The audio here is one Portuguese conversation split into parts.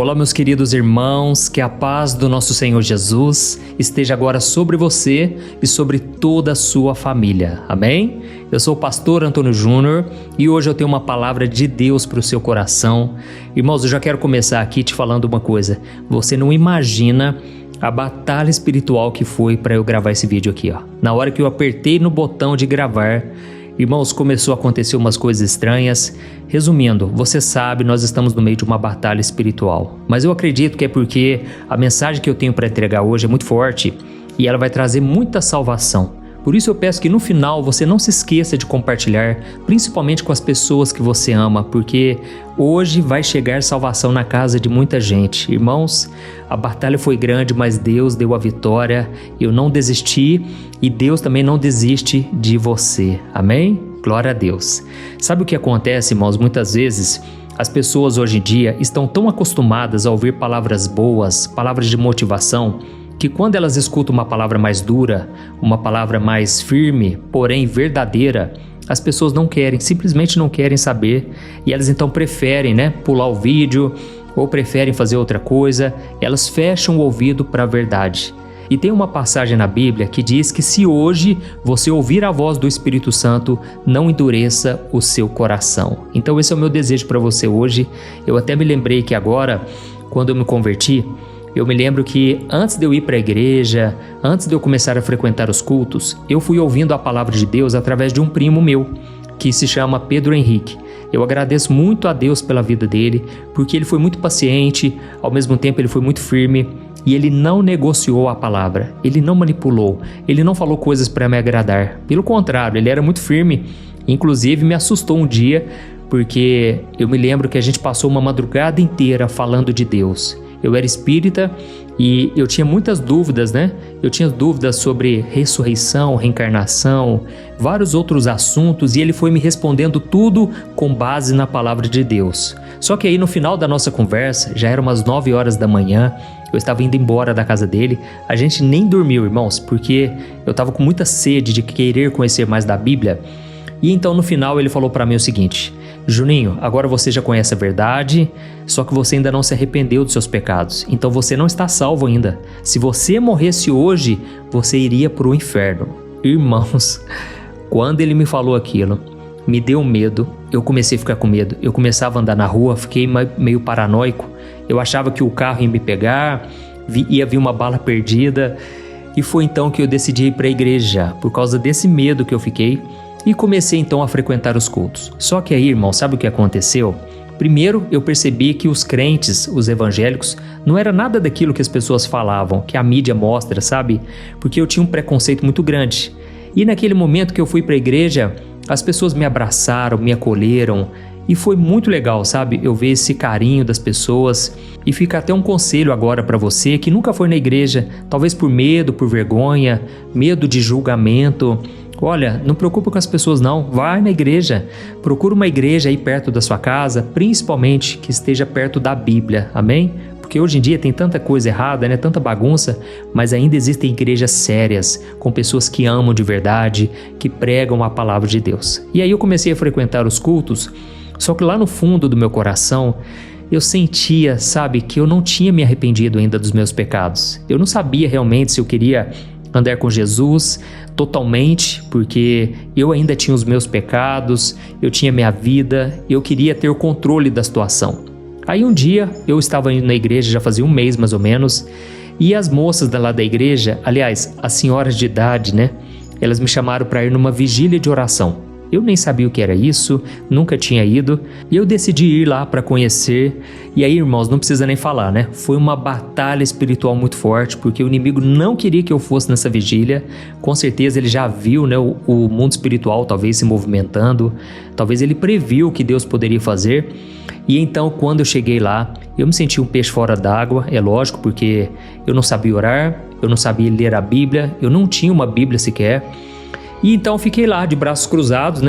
Olá, meus queridos irmãos, que a paz do nosso Senhor Jesus esteja agora sobre você e sobre toda a sua família. Amém? Eu sou o pastor Antônio Júnior e hoje eu tenho uma palavra de Deus para o seu coração. Irmãos, eu já quero começar aqui te falando uma coisa. Você não imagina a batalha espiritual que foi para eu gravar esse vídeo aqui, ó. Na hora que eu apertei no botão de gravar, irmãos, começou a acontecer umas coisas estranhas. Resumindo, você sabe, nós estamos no meio de uma batalha espiritual. Mas eu acredito que é porque a mensagem que eu tenho para entregar hoje é muito forte e ela vai trazer muita salvação. Por isso eu peço que no final você não se esqueça de compartilhar, principalmente com as pessoas que você ama, porque hoje vai chegar salvação na casa de muita gente. Irmãos, a batalha foi grande, mas Deus deu a vitória. Eu não desisti e Deus também não desiste de você. Amém? Glória a Deus. Sabe o que acontece, irmãos? Muitas vezes as pessoas hoje em dia estão tão acostumadas a ouvir palavras boas, palavras de motivação, que quando elas escutam uma palavra mais dura, uma palavra mais firme, porém verdadeira, as pessoas não querem, simplesmente não querem saber, e elas então preferem, pular o vídeo ou preferem fazer outra coisa. Elas fecham o ouvido para a verdade. E tem uma passagem na Bíblia que diz que se hoje você ouvir a voz do Espírito Santo, não endureça o seu coração. Então esse é o meu desejo para você hoje. Eu até me lembrei que agora, quando eu me converti, eu me lembro que antes de eu ir para a igreja, antes de eu começar a frequentar os cultos, eu fui ouvindo a palavra de Deus através de um primo meu, que se chama Pedro Henrique. Eu agradeço muito a Deus pela vida dele, porque ele foi muito paciente, ao mesmo tempo ele foi muito firme, e ele não negociou a palavra, ele não manipulou, ele não falou coisas para me agradar. Pelo contrário, ele era muito firme, inclusive me assustou um dia, porque eu me lembro que a gente passou uma madrugada inteira falando de Deus. Eu era espírita e eu tinha muitas dúvidas, Eu tinha dúvidas sobre ressurreição, reencarnação, vários outros assuntos, e ele foi me respondendo tudo com base na palavra de Deus. Só que aí no final da nossa conversa, já eram umas 9 horas da manhã, eu estava indo embora da casa dele. A gente nem dormiu, irmãos, porque eu estava com muita sede de querer conhecer mais da Bíblia. E então no final ele falou para mim o seguinte: Juninho, agora você já conhece a verdade, só que você ainda não se arrependeu dos seus pecados, então você não está salvo ainda. Se você morresse hoje, você iria para o inferno. Irmãos, quando ele me falou aquilo, me deu medo, eu comecei a ficar com medo. Eu começava a andar na rua, fiquei meio paranoico, eu achava que o carro ia me pegar, ia vir uma bala perdida, e foi então que eu decidi ir para a igreja, por causa desse medo que eu fiquei. E comecei então a frequentar os cultos. Só que aí, irmão, sabe o que aconteceu? Primeiro, eu percebi que os crentes, os evangélicos, não era nada daquilo que as pessoas falavam, que a mídia mostra, sabe? Porque eu tinha um preconceito muito grande. E naquele momento que eu fui para a igreja, as pessoas me abraçaram, me acolheram, e foi muito legal, sabe? Eu ver esse carinho das pessoas. E fica até um conselho agora para você que nunca foi na igreja, talvez por medo, por vergonha, medo de julgamento. Olha, não preocupa com as pessoas não, vai na igreja, procura uma igreja aí perto da sua casa, principalmente que esteja perto da Bíblia, amém? Porque hoje em dia tem tanta coisa errada, tanta bagunça, mas ainda existem igrejas sérias, com pessoas que amam de verdade, que pregam a palavra de Deus. E aí eu comecei a frequentar os cultos, só que lá no fundo do meu coração, eu sentia, sabe, que eu não tinha me arrependido ainda dos meus pecados. Eu não sabia realmente se eu queria andar com Jesus totalmente, porque eu ainda tinha os meus pecados, eu tinha minha vida, eu queria ter o controle da situação. Aí um dia eu estava indo na igreja, já fazia um mês mais ou menos, e as moças lá da igreja, aliás, as senhoras de idade, elas me chamaram para ir numa vigília de oração. Eu nem sabia o que era isso, nunca tinha ido, e eu decidi ir lá para conhecer. E aí, irmãos, não precisa nem falar, Foi uma batalha espiritual muito forte, porque o inimigo não queria que eu fosse nessa vigília. Com certeza ele já viu, o mundo espiritual talvez se movimentando, talvez ele previu o que Deus poderia fazer. E então, quando eu cheguei lá, eu me senti um peixe fora d'água, é lógico, porque eu não sabia orar, eu não sabia ler a Bíblia, eu não tinha uma Bíblia sequer. E então fiquei lá de braços cruzados,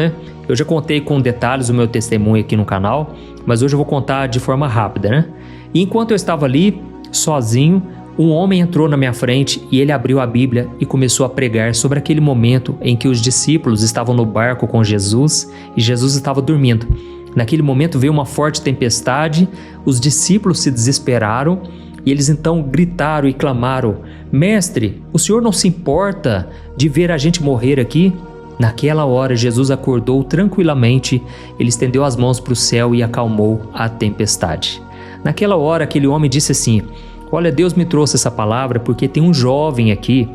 Eu já contei com detalhes o meu testemunho aqui no canal, mas hoje eu vou contar de forma rápida, E enquanto eu estava ali, sozinho, um homem entrou na minha frente e ele abriu a Bíblia e começou a pregar sobre aquele momento em que os discípulos estavam no barco com Jesus e Jesus estava dormindo. Naquele momento veio uma forte tempestade, os discípulos se desesperaram e eles então gritaram e clamaram: Mestre, o Senhor não se importa de ver a gente morrer aqui? Naquela hora Jesus acordou tranquilamente, ele estendeu as mãos para o céu e acalmou a tempestade. Naquela hora aquele homem disse assim: olha, Deus me trouxe essa palavra porque tem um jovem aqui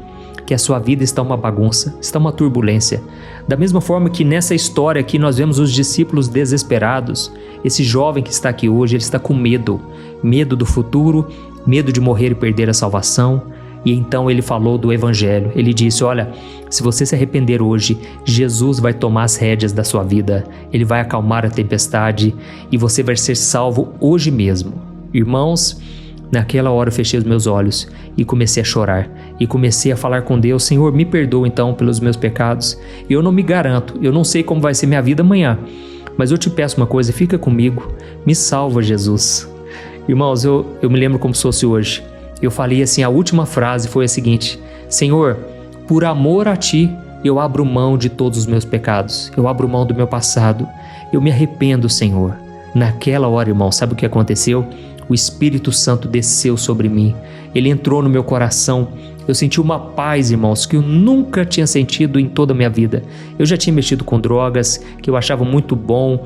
que a sua vida está uma bagunça, está uma turbulência. Da mesma forma que nessa história aqui nós vemos os discípulos desesperados, esse jovem que está aqui hoje, ele está com medo do futuro, medo de morrer e perder a salvação. E então ele falou do evangelho, ele disse: olha, se você se arrepender hoje, Jesus vai tomar as rédeas da sua vida, ele vai acalmar a tempestade e você vai ser salvo hoje mesmo. Irmãos, naquela hora eu fechei os meus olhos e comecei a chorar e comecei a falar com Deus: Senhor, me perdoa então pelos meus pecados. Eu não me garanto, eu não sei como vai ser minha vida amanhã, mas eu te peço uma coisa, fica comigo, me salva, Jesus. Irmãos, eu me lembro como se fosse hoje. Eu falei assim, a última frase foi a seguinte: Senhor, por amor a Ti, eu abro mão de todos os meus pecados, eu abro mão do meu passado, eu me arrependo, Senhor. Naquela hora, irmão, sabe o que aconteceu? O Espírito Santo desceu sobre mim, ele entrou no meu coração. Eu senti uma paz, irmãos, que eu nunca tinha sentido em toda a minha vida. Eu já tinha mexido com drogas, que eu achava muito bom.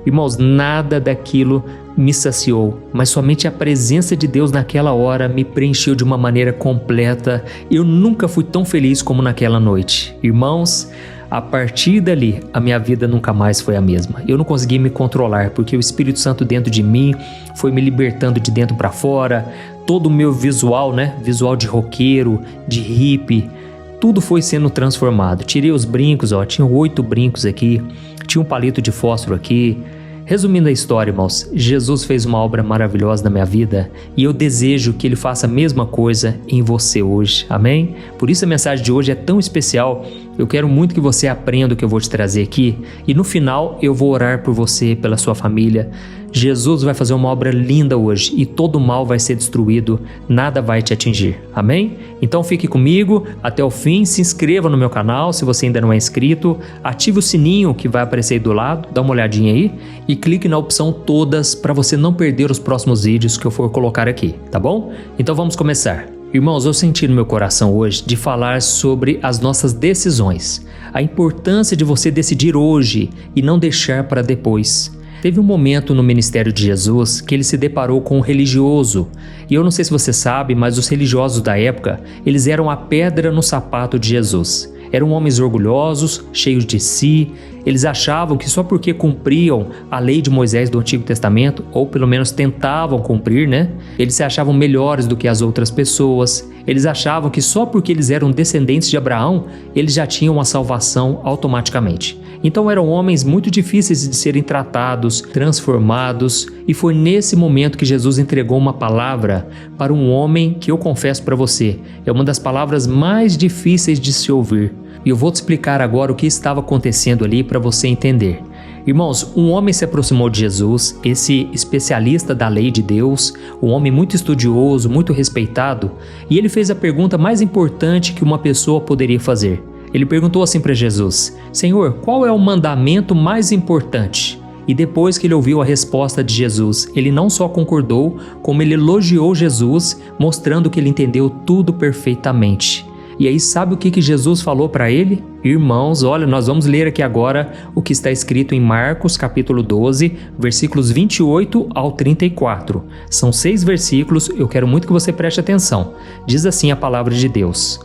Irmãos, nada daquilo me saciou, mas somente a presença de Deus naquela hora me preencheu de uma maneira completa. Eu nunca fui tão feliz como naquela noite. Irmãos, a partir dali, a minha vida nunca mais foi a mesma. Eu não consegui me controlar, porque o Espírito Santo dentro de mim foi me libertando de dentro para fora. Todo o meu visual, visual de roqueiro, de hippie, tudo foi sendo transformado. Tirei os brincos, tinha 8 brincos aqui, tinha um palito de fósforo aqui. Resumindo a história, irmãos, Jesus fez uma obra maravilhosa na minha vida e eu desejo que Ele faça a mesma coisa em você hoje, amém? Por isso a mensagem de hoje é tão especial. Eu quero muito que você aprenda o que eu vou te trazer aqui e no final eu vou orar por você, pela sua família. Jesus vai fazer uma obra linda hoje e todo o mal vai ser destruído, nada vai te atingir, amém? Então fique comigo até o fim, se inscreva no meu canal se você ainda não é inscrito, ative o sininho que vai aparecer aí do lado, dá uma olhadinha aí e clique na opção todas para você não perder os próximos vídeos que eu for colocar aqui, tá bom? Então vamos começar. Irmãos, eu senti no meu coração hoje de falar sobre as nossas decisões, a importância de você decidir hoje e não deixar para depois. Teve um momento no ministério de Jesus que ele se deparou com um religioso. E eu não sei se você sabe, mas os religiosos da época, eles eram a pedra no sapato de Jesus. Eram homens orgulhosos, cheios de si. Eles achavam que só porque cumpriam a lei de Moisés do Antigo Testamento, ou pelo menos tentavam cumprir, eles se achavam melhores do que as outras pessoas. Eles achavam que só porque eles eram descendentes de Abraão, eles já tinham a salvação automaticamente. Então eram homens muito difíceis de serem tratados, transformados, e foi nesse momento que Jesus entregou uma palavra para um homem que eu confesso para você, é uma das palavras mais difíceis de se ouvir. E eu vou te explicar agora o que estava acontecendo ali para você entender. Irmãos, um homem se aproximou de Jesus, esse especialista da lei de Deus, um homem muito estudioso, muito respeitado, e ele fez a pergunta mais importante que uma pessoa poderia fazer. Ele perguntou assim para Jesus: Senhor, qual é o mandamento mais importante? E depois que ele ouviu a resposta de Jesus, ele não só concordou, como ele elogiou Jesus, mostrando que ele entendeu tudo perfeitamente. E aí sabe o que Jesus falou para ele? Irmãos, olha, nós vamos ler aqui agora o que está escrito em Marcos capítulo 12, versículos 28 ao 34. São 6 versículos, eu quero muito que você preste atenção. Diz assim a palavra de Deus: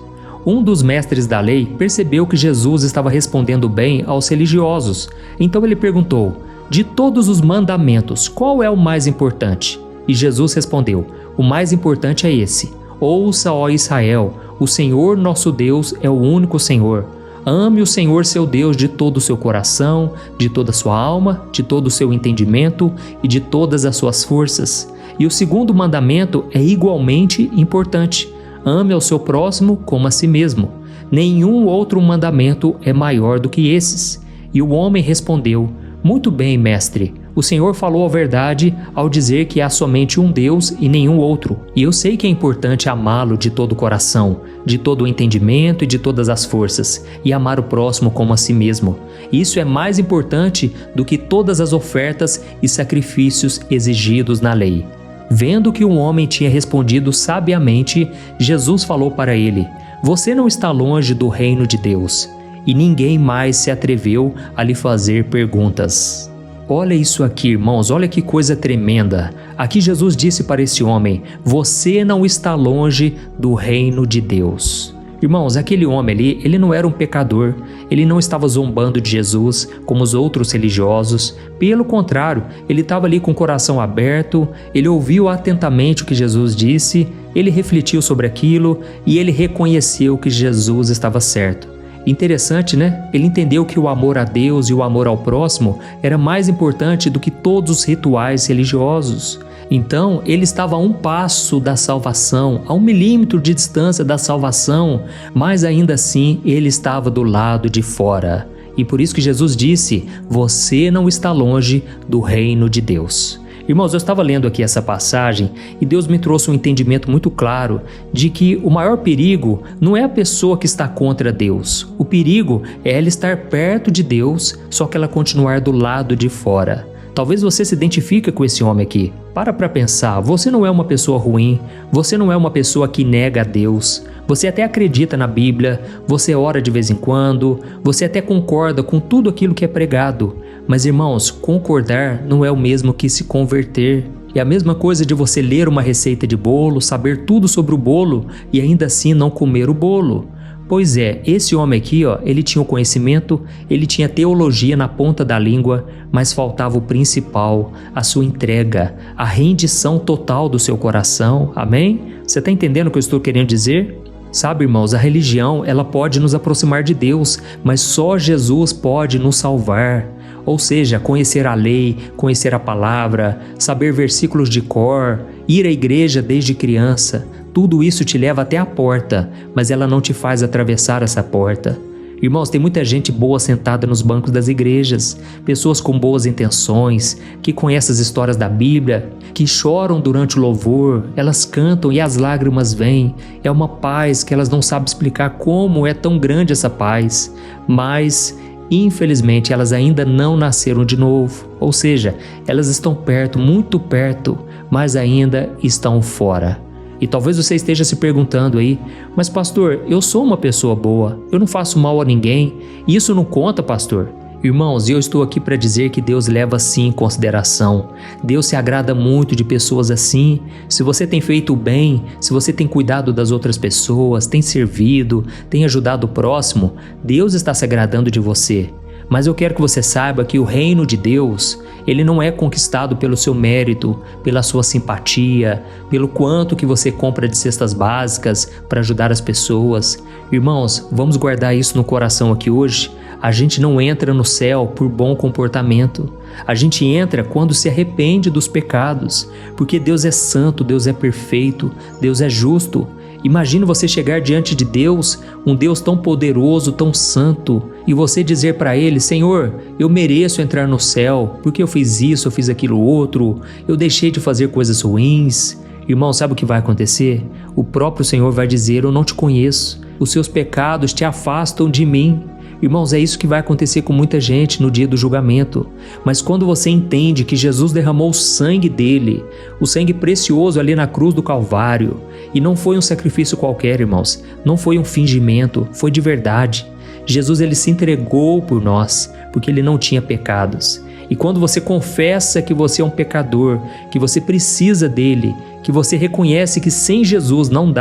Um dos mestres da lei percebeu que Jesus estava respondendo bem aos religiosos. Então ele perguntou: de todos os mandamentos, qual é o mais importante? E Jesus respondeu: o mais importante é esse: ouça, ó Israel, o Senhor nosso Deus é o único Senhor. Ame o Senhor seu Deus de todo o seu coração, de toda a sua alma, de todo o seu entendimento e de todas as suas forças. E o segundo mandamento é igualmente importante: ame ao seu próximo como a si mesmo. Nenhum outro mandamento é maior do que esses. E o homem respondeu: muito bem, mestre, O Senhor falou a verdade ao dizer que há somente um Deus e nenhum outro. E eu sei que é importante amá-lo de todo o coração, de todo o entendimento e de todas as forças, e amar o próximo como a si mesmo. Isso é mais importante do que todas as ofertas e sacrifícios exigidos na lei. Vendo que um homem tinha respondido sabiamente, Jesus falou para ele: "Você não está longe do reino de Deus." E ninguém mais se atreveu a lhe fazer perguntas. Olha isso aqui, irmãos, olha que coisa tremenda. Aqui Jesus disse para esse homem: "Você não está longe do reino de Deus." Irmãos, aquele homem ali, ele não era um pecador, ele não estava zombando de Jesus como os outros religiosos. Pelo contrário, ele estava ali com o coração aberto, ele ouviu atentamente o que Jesus disse, ele refletiu sobre aquilo e ele reconheceu que Jesus estava certo. Interessante, né? Ele entendeu que o amor a Deus e o amor ao próximo era mais importante do que todos os rituais religiosos. Então, ele estava a um passo da salvação, a 1 milímetro de distância da salvação, mas ainda assim ele estava do lado de fora. E por isso que Jesus disse: "Você não está longe do reino de Deus." Irmãos, eu estava lendo aqui essa passagem e Deus me trouxe um entendimento muito claro de que o maior perigo não é a pessoa que está contra Deus. O perigo é ela estar perto de Deus, só que ela continuar do lado de fora. Talvez você se identifique com esse homem aqui. Para pensar, você não é uma pessoa ruim, você não é uma pessoa que nega a Deus. Você até acredita na Bíblia, você ora de vez em quando, você até concorda com tudo aquilo que é pregado. Mas, irmãos, concordar não é o mesmo que se converter. É a mesma coisa de você ler uma receita de bolo, saber tudo sobre o bolo e ainda assim não comer o bolo. Pois é, esse homem aqui, ele tinha o conhecimento, ele tinha teologia na ponta da língua, mas faltava o principal, a sua entrega, a rendição total do seu coração. Amém? Você está entendendo o que eu estou querendo dizer? Sabe, irmãos, a religião, ela pode nos aproximar de Deus, mas só Jesus pode nos salvar. Ou seja, conhecer a lei, conhecer a palavra, saber versículos de cor, ir à igreja desde criança, tudo isso te leva até a porta, mas ela não te faz atravessar essa porta. Irmãos, tem muita gente boa sentada nos bancos das igrejas, pessoas com boas intenções, que conhecem as histórias da Bíblia, que choram durante o louvor, elas cantam e as lágrimas vêm. É uma paz que elas não sabem explicar como é tão grande essa paz, mas infelizmente elas ainda não nasceram de novo, ou seja, elas estão perto, muito perto, mas ainda estão fora. E talvez você esteja se perguntando aí: "Mas pastor, eu sou uma pessoa boa, eu não faço mal a ninguém, isso não conta, pastor?" Irmãos, eu estou aqui para dizer que Deus leva sim em consideração. Deus se agrada muito de pessoas assim. Se você tem feito o bem, se você tem cuidado das outras pessoas, tem servido, tem ajudado o próximo, Deus está se agradando de você. Mas eu quero que você saiba que o reino de Deus, ele não é conquistado pelo seu mérito, pela sua simpatia, pelo quanto que você compra de cestas básicas para ajudar as pessoas. Irmãos, vamos guardar isso no coração aqui hoje. A gente não entra no céu por bom comportamento. A gente entra quando se arrepende dos pecados, porque Deus é santo, Deus é perfeito, Deus é justo. Imagina você chegar diante de Deus, um Deus tão poderoso, tão santo, e você dizer para Ele: "Senhor, eu mereço entrar no céu, porque eu fiz isso, eu fiz aquilo outro, eu deixei de fazer coisas ruins." Irmão, sabe o que vai acontecer? O próprio Senhor vai dizer: "Eu não te conheço, os seus pecados te afastam de mim." Irmãos, é isso que vai acontecer com muita gente no dia do julgamento. Mas quando você entende que Jesus derramou o sangue dele, o sangue precioso ali na cruz do Calvário, e não foi um sacrifício qualquer, irmãos, não foi um fingimento, foi de verdade. Jesus, ele se entregou por nós, porque ele não tinha pecados. E quando você confessa que você é um pecador, que você precisa dele, que você reconhece que sem Jesus não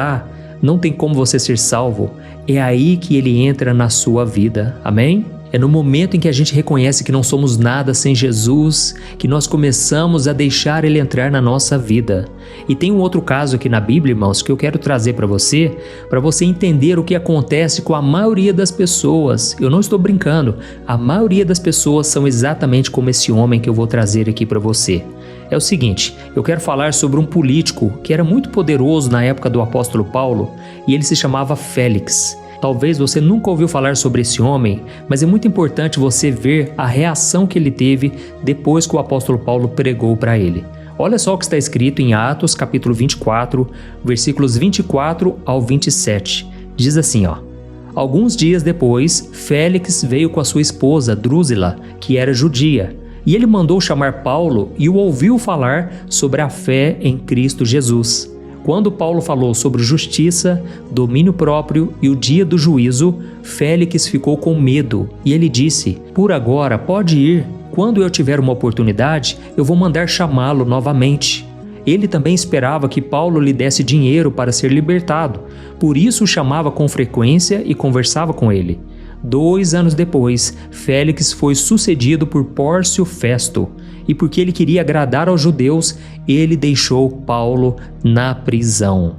tem como você ser salvo, é aí que ele entra na sua vida. Amém? É no momento em que a gente reconhece que não somos nada sem Jesus, que nós começamos a deixar ele entrar na nossa vida. E tem um outro caso aqui na Bíblia, irmãos, que eu quero trazer para você entender o que acontece com a maioria das pessoas. Eu não estou brincando, a maioria das pessoas são exatamente como esse homem que eu vou trazer aqui para você. É o seguinte, eu quero falar sobre um político que era muito poderoso na época do apóstolo Paulo, e ele se chamava Félix. Talvez você nunca ouviu falar sobre esse homem, mas é muito importante você ver a reação que ele teve depois que o apóstolo Paulo pregou para ele. Olha só o que está escrito em Atos, capítulo 24, versículos 24 ao 27. Diz assim, ó: Alguns dias depois, Félix veio com a sua esposa, Drusila, que era judia, e ele mandou chamar Paulo e o ouviu falar sobre a fé em Cristo Jesus. Quando Paulo falou sobre justiça, domínio próprio e o dia do juízo, Félix ficou com medo e ele disse: Por agora pode ir. Quando eu tiver uma oportunidade, eu vou mandar chamá-lo novamente. Ele também esperava que Paulo lhe desse dinheiro para ser libertado, por isso o chamava com frequência e conversava com ele. 2 anos depois, Félix foi sucedido por Pórcio Festo, e porque ele queria agradar aos judeus, ele deixou Paulo na prisão.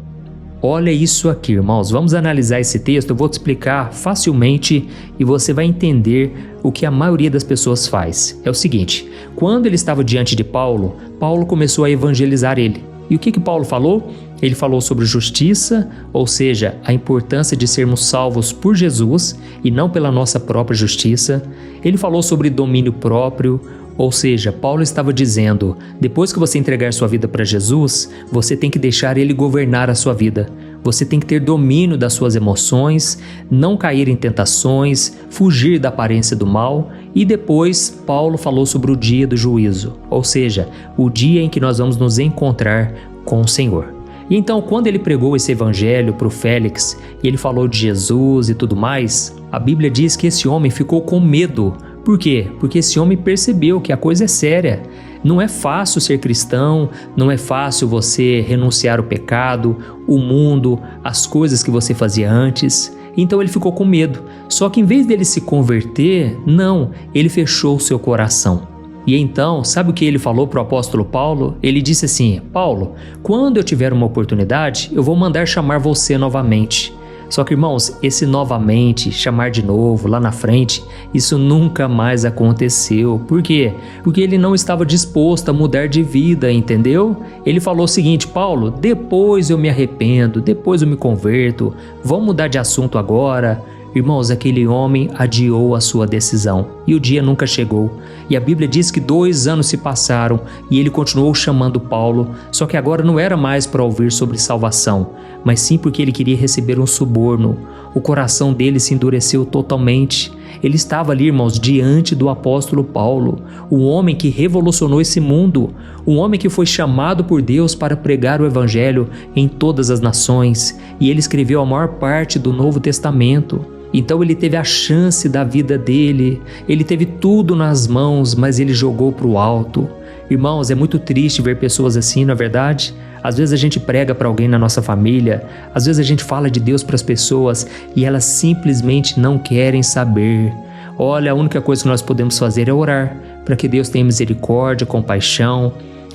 Olha isso aqui, irmãos. Vamos analisar esse texto, eu vou te explicar facilmente e você vai entender o que a maioria das pessoas faz. É o seguinte: quando ele estava diante de Paulo, Paulo começou a evangelizar ele. E o que Paulo falou? Ele falou sobre justiça, ou seja, a importância de sermos salvos por Jesus e não pela nossa própria justiça. Ele falou sobre domínio próprio, ou seja, Paulo estava dizendo: depois que você entregar sua vida para Jesus, você tem que deixar Ele governar a sua vida. Você tem que ter domínio das suas emoções, não cair em tentações, fugir da aparência do mal. E depois, Paulo falou sobre o dia do juízo, ou seja, o dia em que nós vamos nos encontrar com o Senhor. E então, quando ele pregou esse evangelho para o Félix, e ele falou de Jesus e tudo mais, a Bíblia diz que esse homem ficou com medo. Por quê? Porque esse homem percebeu que a coisa é séria. Não é fácil ser cristão, não é fácil você renunciar ao pecado, o mundo, as coisas que você fazia antes. Então ele ficou com medo. Só que em vez dele se converter, não, ele fechou o seu coração. E então, sabe o que ele falou para o apóstolo Paulo? Ele disse assim: Paulo, quando eu tiver uma oportunidade, eu vou mandar chamar você novamente. Só que, irmãos, esse novamente, chamar de novo, lá na frente, isso nunca mais aconteceu. Por quê? Porque ele não estava disposto a mudar de vida, entendeu? Ele falou o seguinte: Paulo, depois eu me arrependo, depois eu me converto, vamos mudar de assunto agora. Irmãos, aquele homem adiou a sua decisão e o dia nunca chegou. E a Bíblia diz que 2 anos se passaram e ele continuou chamando Paulo, só que agora não era mais para ouvir sobre salvação, mas sim porque ele queria receber um suborno. O coração dele se endureceu totalmente. Ele estava ali, irmãos, diante do apóstolo Paulo, o homem que revolucionou esse mundo, um homem que foi chamado por Deus para pregar o evangelho em todas as nações, e ele escreveu a maior parte do Novo Testamento. Então ele teve a chance da vida dele, ele teve tudo nas mãos, mas ele jogou para o alto. Irmãos, é muito triste ver pessoas assim, não é verdade? Às vezes a gente prega para alguém na nossa família, às vezes a gente fala de Deus para as pessoas e elas simplesmente não querem saber. Olha, a única coisa que nós podemos fazer é orar para que Deus tenha misericórdia, compaixão.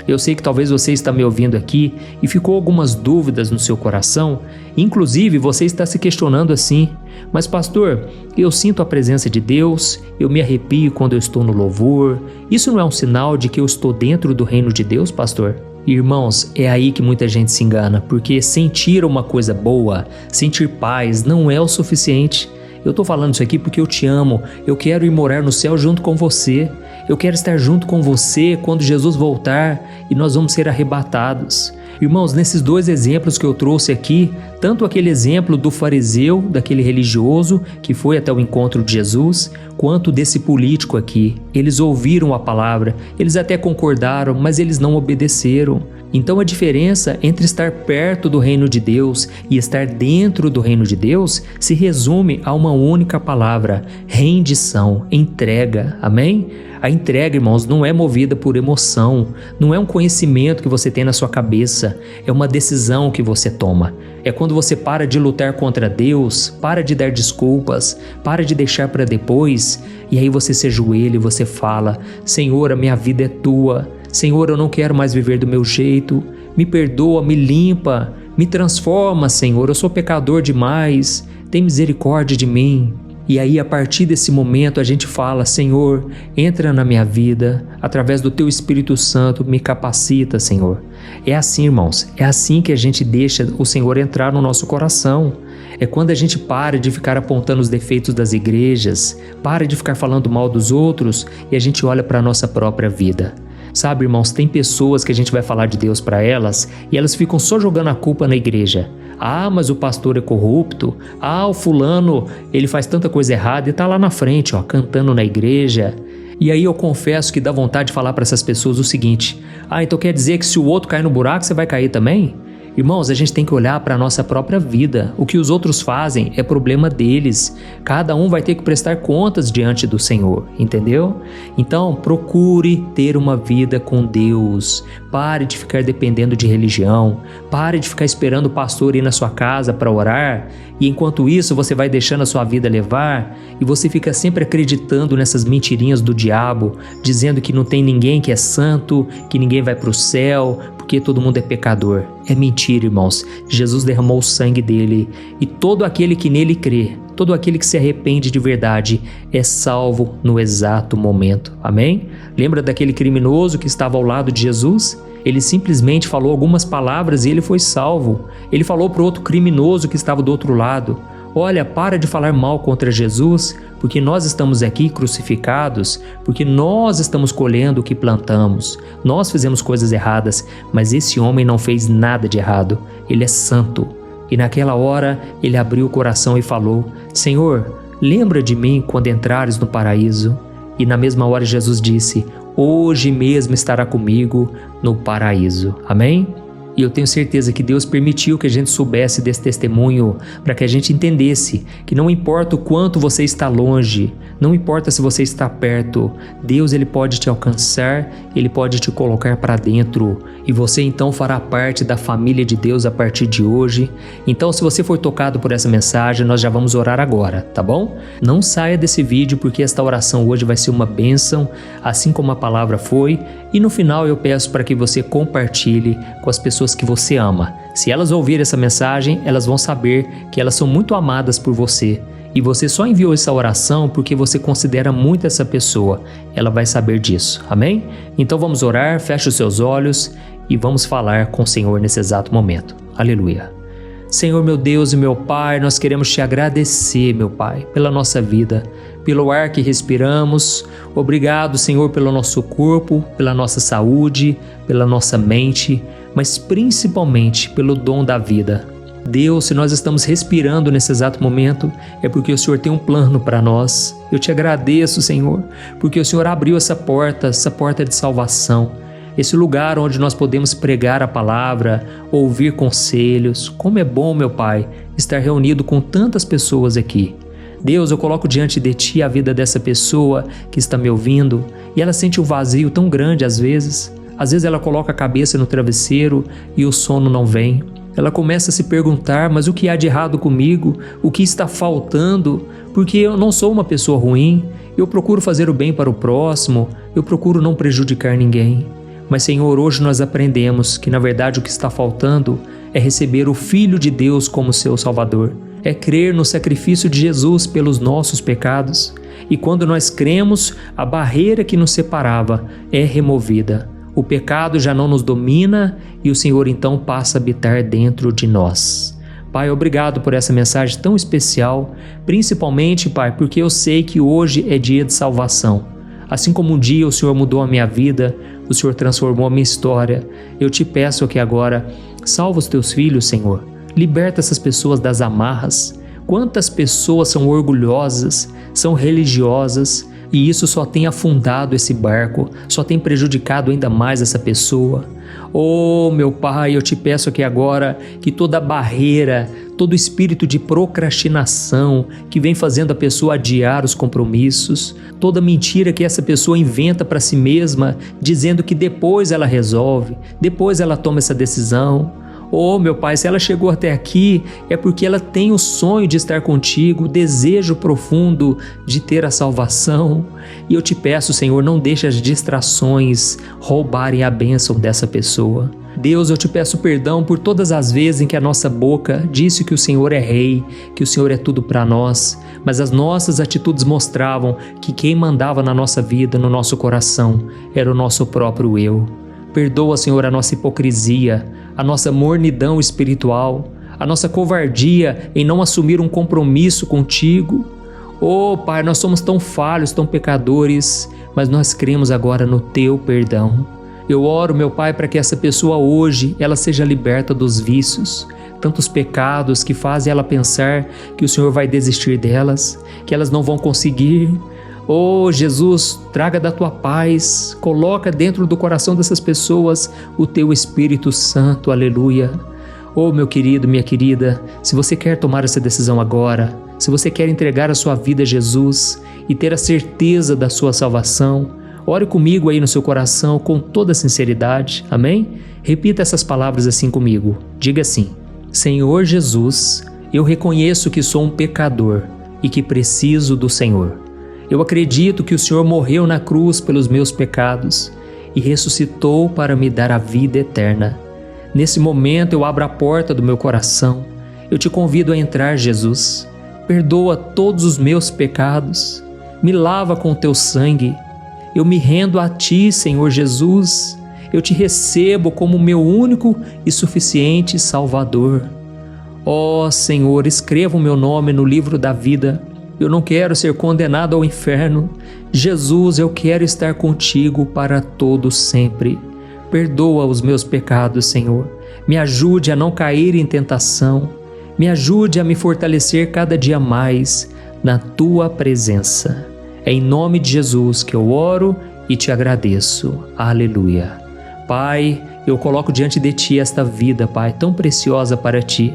Eu sei que talvez você está me ouvindo aqui e ficou algumas dúvidas no seu coração, inclusive você está se questionando assim: mas pastor, eu sinto a presença de Deus, eu me arrepio quando eu estou no louvor, isso não é um sinal de que eu estou dentro do reino de Deus, pastor? Irmãos, é aí que muita gente se engana, porque sentir uma coisa boa, sentir paz não é o suficiente. Eu estou falando isso aqui porque eu te amo, eu quero ir morar no céu junto com você, eu quero estar junto com você quando Jesus voltar e nós vamos ser arrebatados. Irmãos, nesses 2 exemplos que eu trouxe aqui, tanto aquele exemplo do fariseu, daquele religioso que foi até o encontro de Jesus, quanto desse político aqui, eles ouviram a palavra, eles até concordaram, mas eles não obedeceram. Então a diferença entre estar perto do reino de Deus e estar dentro do reino de Deus se resume a uma única palavra: rendição, entrega, amém? A entrega, irmãos, não é movida por emoção, não é um conhecimento que você tem na sua cabeça, é uma decisão que você toma. É quando você para de lutar contra Deus, para de dar desculpas, para de deixar para depois, e aí você se ajoelha e você fala: Senhor, a minha vida é tua. Senhor, eu não quero mais viver do meu jeito, me perdoa, me limpa, me transforma, Senhor, eu sou pecador demais, tem misericórdia de mim. E aí, a partir desse momento, a gente fala: Senhor, entra na minha vida, através do Teu Espírito Santo, me capacita, Senhor. É assim, irmãos, é assim que a gente deixa o Senhor entrar no nosso coração. É quando a gente para de ficar apontando os defeitos das igrejas, para de ficar falando mal dos outros e a gente olha para a nossa própria vida. Sabe, irmãos, tem pessoas que a gente vai falar de Deus para elas e elas ficam só jogando a culpa na igreja. Ah, mas o pastor é corrupto. Ah, o fulano, ele faz tanta coisa errada e tá lá na frente, ó, cantando na igreja. E aí eu confesso que dá vontade de falar para essas pessoas o seguinte: ah, então quer dizer que se o outro cair no buraco, você vai cair também? Irmãos, a gente tem que olhar para a nossa própria vida. O que os outros fazem é problema deles. Cada um vai ter que prestar contas diante do Senhor, entendeu? Então, procure ter uma vida com Deus. Pare de ficar dependendo de religião. Pare de ficar esperando o pastor ir na sua casa para orar. E enquanto isso, você vai deixando a sua vida levar e você fica sempre acreditando nessas mentirinhas do diabo, dizendo que não tem ninguém que é santo, que ninguém vai para o céu, porque todo mundo é pecador. É mentira, irmãos. Jesus derramou o sangue dele e todo aquele que nele crê, todo aquele que se arrepende de verdade é salvo no exato momento. Amém? Lembra daquele criminoso que estava ao lado de Jesus? Ele simplesmente falou algumas palavras e ele foi salvo. Ele falou para o outro criminoso que estava do outro lado: olha, para de falar mal contra Jesus, porque nós estamos aqui crucificados, porque nós estamos colhendo o que plantamos. Nós fizemos coisas erradas, mas esse homem não fez nada de errado. Ele é santo. E naquela hora ele abriu o coração e falou: Senhor, lembra de mim quando entrares no paraíso. E na mesma hora Jesus disse: hoje mesmo estará comigo no paraíso. Amém? E eu tenho certeza que Deus permitiu que a gente soubesse desse testemunho para que a gente entendesse que não importa o quanto você está longe, não importa se você está perto, Deus ele pode te alcançar, ele pode te colocar para dentro e você então fará parte da família de Deus a partir de hoje. Então, se você for tocado por essa mensagem, nós já vamos orar agora, tá bom? Não saia desse vídeo porque esta oração hoje vai ser uma bênção, assim como a palavra foi, e no final eu peço para que você compartilhe com as pessoas que você ama. Se elas ouvirem essa mensagem, elas vão saber que elas são muito amadas por você. E você só enviou essa oração porque você considera muito essa pessoa. Ela vai saber disso, amém? Então vamos orar, feche os seus olhos e vamos falar com o Senhor nesse exato momento. Aleluia. Senhor, meu Deus e meu Pai, nós queremos te agradecer, meu Pai, pela nossa vida, pelo ar que respiramos. Obrigado, Senhor, pelo nosso corpo, pela nossa saúde, pela nossa mente, mas principalmente pelo dom da vida. Deus, se nós estamos respirando nesse exato momento, é porque o Senhor tem um plano para nós. Eu te agradeço, Senhor, porque o Senhor abriu essa porta de salvação. Esse lugar onde nós podemos pregar a palavra, ouvir conselhos. Como é bom, meu Pai, estar reunido com tantas pessoas aqui. Deus, eu coloco diante de Ti a vida dessa pessoa que está me ouvindo e ela sente um vazio tão grande às vezes. Às vezes ela coloca a cabeça no travesseiro e o sono não vem. Ela começa a se perguntar, mas o que há de errado comigo? O que está faltando? Porque eu não sou uma pessoa ruim, eu procuro fazer o bem para o próximo, eu procuro não prejudicar ninguém. Mas, Senhor, hoje nós aprendemos que, na verdade, o que está faltando é receber o Filho de Deus como seu Salvador. É crer no sacrifício de Jesus pelos nossos pecados. E quando nós cremos, a barreira que nos separava é removida. O pecado já não nos domina e o Senhor então passa a habitar dentro de nós. Pai, obrigado por essa mensagem tão especial, principalmente, Pai, porque eu sei que hoje é dia de salvação. Assim como um dia o Senhor mudou a minha vida, o Senhor transformou a minha história, eu te peço aqui agora, salva os teus filhos, Senhor. Liberta essas pessoas das amarras. Quantas pessoas são orgulhosas, são religiosas, e isso só tem afundado esse barco, só tem prejudicado ainda mais essa pessoa. Oh, meu Pai, eu te peço aqui agora que toda barreira, todo espírito de procrastinação que vem fazendo a pessoa adiar os compromissos, toda mentira que essa pessoa inventa para si mesma, dizendo que depois ela resolve, depois ela toma essa decisão. Oh, meu Pai, se ela chegou até aqui, é porque ela tem o sonho de estar contigo, o desejo profundo de ter a salvação. E eu te peço, Senhor, não deixe as distrações roubarem a bênção dessa pessoa. Deus, eu te peço perdão por todas as vezes em que a nossa boca disse que o Senhor é Rei, que o Senhor é tudo para nós, mas as nossas atitudes mostravam que quem mandava na nossa vida, no nosso coração, era o nosso próprio eu. Perdoa, Senhor, a nossa hipocrisia, a nossa mornidão espiritual, a nossa covardia em não assumir um compromisso contigo. Oh, Pai, nós somos tão falhos, tão pecadores, mas nós cremos agora no Teu perdão. Eu oro, meu Pai, para que essa pessoa hoje, ela seja liberta dos vícios, tantos pecados que fazem ela pensar que o Senhor vai desistir delas, que elas não vão conseguir. Oh, Jesus, traga da Tua paz, coloca dentro do coração dessas pessoas o Teu Espírito Santo, aleluia. Oh, meu querido, minha querida, se você quer tomar essa decisão agora, se você quer entregar a sua vida a Jesus e ter a certeza da sua salvação, ore comigo aí no seu coração com toda sinceridade, amém? Repita essas palavras assim comigo. Diga assim: Senhor Jesus, eu reconheço que sou um pecador e que preciso do Senhor. Eu acredito que o Senhor morreu na cruz pelos meus pecados e ressuscitou para me dar a vida eterna. Nesse momento eu abro a porta do meu coração. Eu te convido a entrar, Jesus. Perdoa todos os meus pecados. Me lava com o teu sangue. Eu me rendo a ti, Senhor Jesus. Eu te recebo como meu único e suficiente Salvador. Ó Senhor, escreva o meu nome no livro da vida. Eu não quero ser condenado ao inferno. Jesus, eu quero estar contigo para todo sempre. Perdoa os meus pecados, Senhor. Me ajude a não cair em tentação. Me ajude a me fortalecer cada dia mais na Tua presença. É em nome de Jesus que eu oro e te agradeço. Aleluia. Pai, eu coloco diante de Ti esta vida, Pai, tão preciosa para Ti.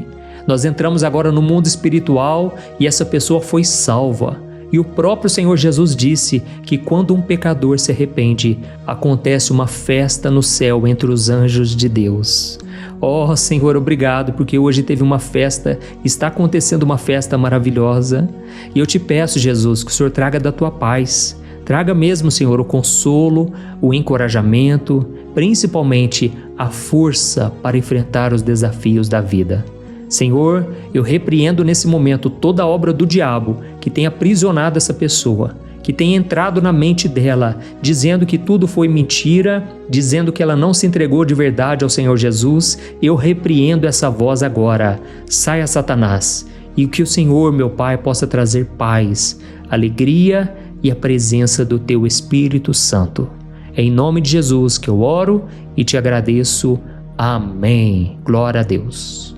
Nós entramos agora no mundo espiritual e essa pessoa foi salva. E o próprio Senhor Jesus disse que quando um pecador se arrepende, acontece uma festa no céu entre os anjos de Deus. Oh, Senhor, obrigado, porque hoje teve uma festa, está acontecendo uma festa maravilhosa. E eu te peço, Jesus, que o Senhor traga da Tua paz. Traga mesmo, Senhor, o consolo, o encorajamento, principalmente a força para enfrentar os desafios da vida. Senhor, eu repreendo nesse momento toda a obra do diabo que tem aprisionado essa pessoa, que tem entrado na mente dela, dizendo que tudo foi mentira, dizendo que ela não se entregou de verdade ao Senhor Jesus. Eu repreendo essa voz agora. Saia, Satanás, e que o Senhor, meu Pai, possa trazer paz, alegria e a presença do Teu Espírito Santo. É em nome de Jesus que eu oro e te agradeço. Amém. Glória a Deus.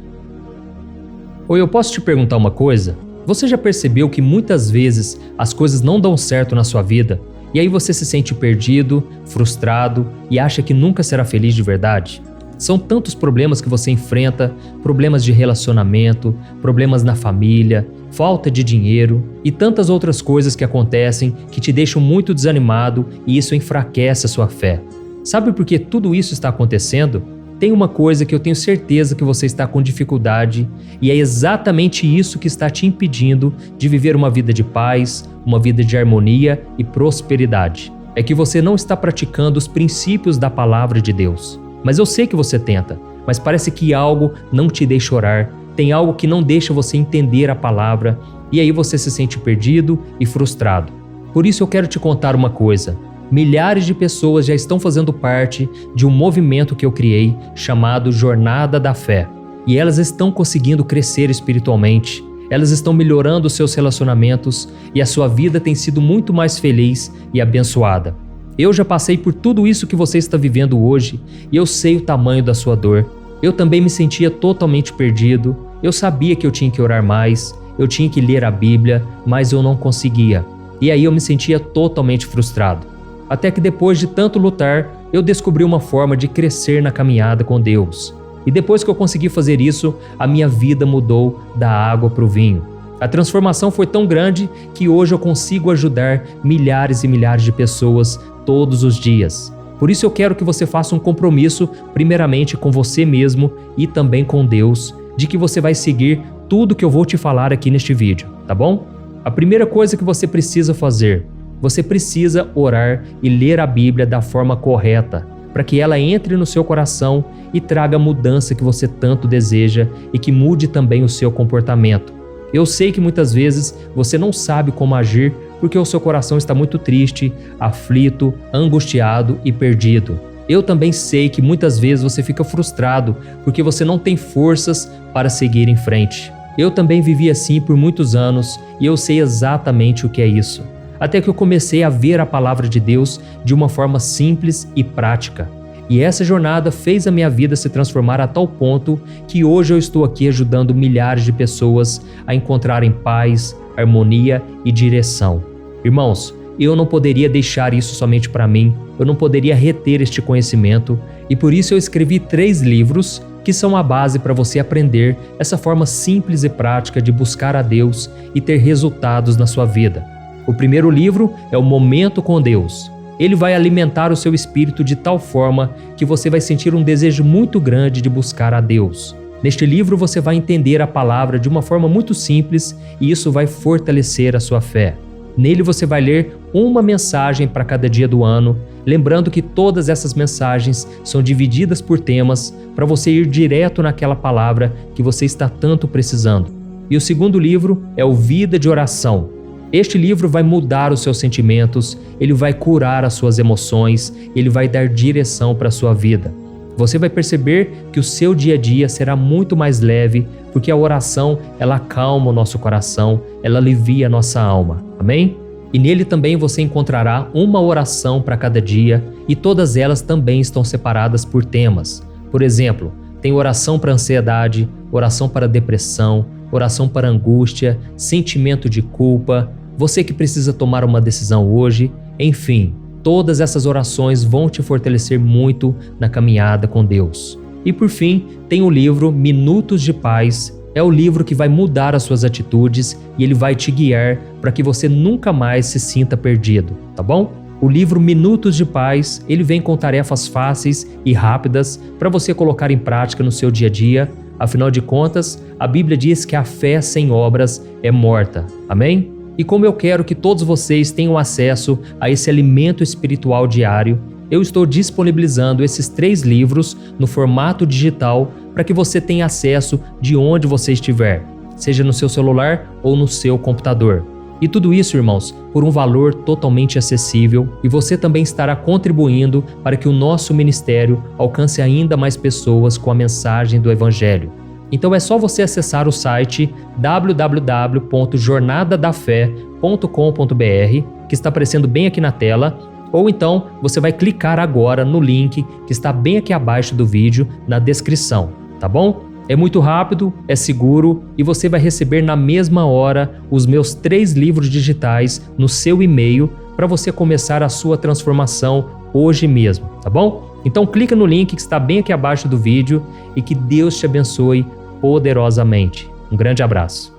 Oi, eu posso te perguntar uma coisa? Você já percebeu que muitas vezes as coisas não dão certo na sua vida e aí você se sente perdido, frustrado e acha que nunca será feliz de verdade? São tantos problemas que você enfrenta, problemas de relacionamento, problemas na família, falta de dinheiro e tantas outras coisas que acontecem que te deixam muito desanimado e isso enfraquece a sua fé. Sabe por que tudo isso está acontecendo? Tem uma coisa que eu tenho certeza que você está com dificuldade e é exatamente isso que está te impedindo de viver uma vida de paz, uma vida de harmonia e prosperidade. É que você não está praticando os princípios da palavra de Deus. Mas eu sei que você tenta, mas parece que algo não te deixa orar, tem algo que não deixa você entender a palavra e aí você se sente perdido e frustrado. Por isso eu quero te contar uma coisa. Milhares de pessoas já estão fazendo parte de um movimento que eu criei chamado Jornada da Fé. E elas estão conseguindo crescer espiritualmente, elas estão melhorando seus relacionamentos e a sua vida tem sido muito mais feliz e abençoada. Eu já passei por tudo isso que você está vivendo hoje e eu sei o tamanho da sua dor. Eu também me sentia totalmente perdido, eu sabia que eu tinha que orar mais, eu tinha que ler a Bíblia, mas eu não conseguia. E aí eu me sentia totalmente frustrado. Até que depois de tanto lutar, eu descobri uma forma de crescer na caminhada com Deus. E depois que eu consegui fazer isso, a minha vida mudou da água para o vinho. A transformação foi tão grande que hoje eu consigo ajudar milhares e milhares de pessoas todos os dias. Por isso eu quero que você faça um compromisso, primeiramente com você mesmo e também com Deus, de que você vai seguir tudo que eu vou te falar aqui neste vídeo, tá bom? A primeira coisa que você precisa fazer, você precisa orar e ler a Bíblia da forma correta. para que ela entre no seu coração e traga a mudança que você tanto deseja e que mude também o seu comportamento. Eu sei que muitas vezes você não sabe como agir porque o seu coração está muito triste, aflito, angustiado e perdido. Eu também sei que muitas vezes você fica frustrado porque você não tem forças para seguir em frente. Eu também vivi assim por muitos anos e eu sei exatamente o que é isso. Até que eu comecei a ver a palavra de Deus de uma forma simples e prática. E essa jornada fez a minha vida se transformar a tal ponto que hoje eu estou aqui ajudando milhares de pessoas a encontrarem paz, harmonia e direção. Irmãos, eu não poderia deixar isso somente para mim, eu não poderia reter este conhecimento e por isso eu escrevi 3 livros que são a base para você aprender essa forma simples e prática de buscar a Deus e ter resultados na sua vida. O primeiro livro é o Momento com Deus. Ele vai alimentar o seu espírito de tal forma que você vai sentir um desejo muito grande de buscar a Deus. Neste livro você vai entender a palavra de uma forma muito simples e isso vai fortalecer a sua fé. Nele você vai ler uma mensagem para cada dia do ano, lembrando que todas essas mensagens são divididas por temas para você ir direto naquela palavra que você está tanto precisando. E o segundo livro é o Vida de Oração. Este livro vai mudar os seus sentimentos, ele vai curar as suas emoções, ele vai dar direção para a sua vida. Você vai perceber que o seu dia a dia será muito mais leve, porque a oração, ela acalma o nosso coração, ela alivia a nossa alma. Amém? E nele também você encontrará uma oração para cada dia e todas elas também estão separadas por temas. Por exemplo, tem oração para ansiedade, oração para depressão, oração para angústia, sentimento de culpa, você que precisa tomar uma decisão hoje, enfim, todas essas orações vão te fortalecer muito na caminhada com Deus. E por fim, tem o livro Minutos de Paz. É o livro que vai mudar as suas atitudes e ele vai te guiar para que você nunca mais se sinta perdido, tá bom? O livro Minutos de Paz, ele vem com tarefas fáceis e rápidas para você colocar em prática no seu dia a dia. Afinal de contas, a Bíblia diz que a fé sem obras é morta. Amém? E como eu quero que todos vocês tenham acesso a esse alimento espiritual diário, eu estou disponibilizando esses 3 livros no formato digital para que você tenha acesso de onde você estiver, seja no seu celular ou no seu computador. E tudo isso, irmãos, por um valor totalmente acessível e você também estará contribuindo para que o nosso ministério alcance ainda mais pessoas com a mensagem do Evangelho. Então é só você acessar o site www.jornadadafé.com.br, que está aparecendo bem aqui na tela, ou então você vai clicar agora no link que está bem aqui abaixo do vídeo, na descrição, tá bom? É muito rápido, é seguro e você vai receber na mesma hora os meus 3 livros digitais no seu e-mail para você começar a sua transformação hoje mesmo, tá bom? Então clica no link que está bem aqui abaixo do vídeo e que Deus te abençoe poderosamente. Um grande abraço.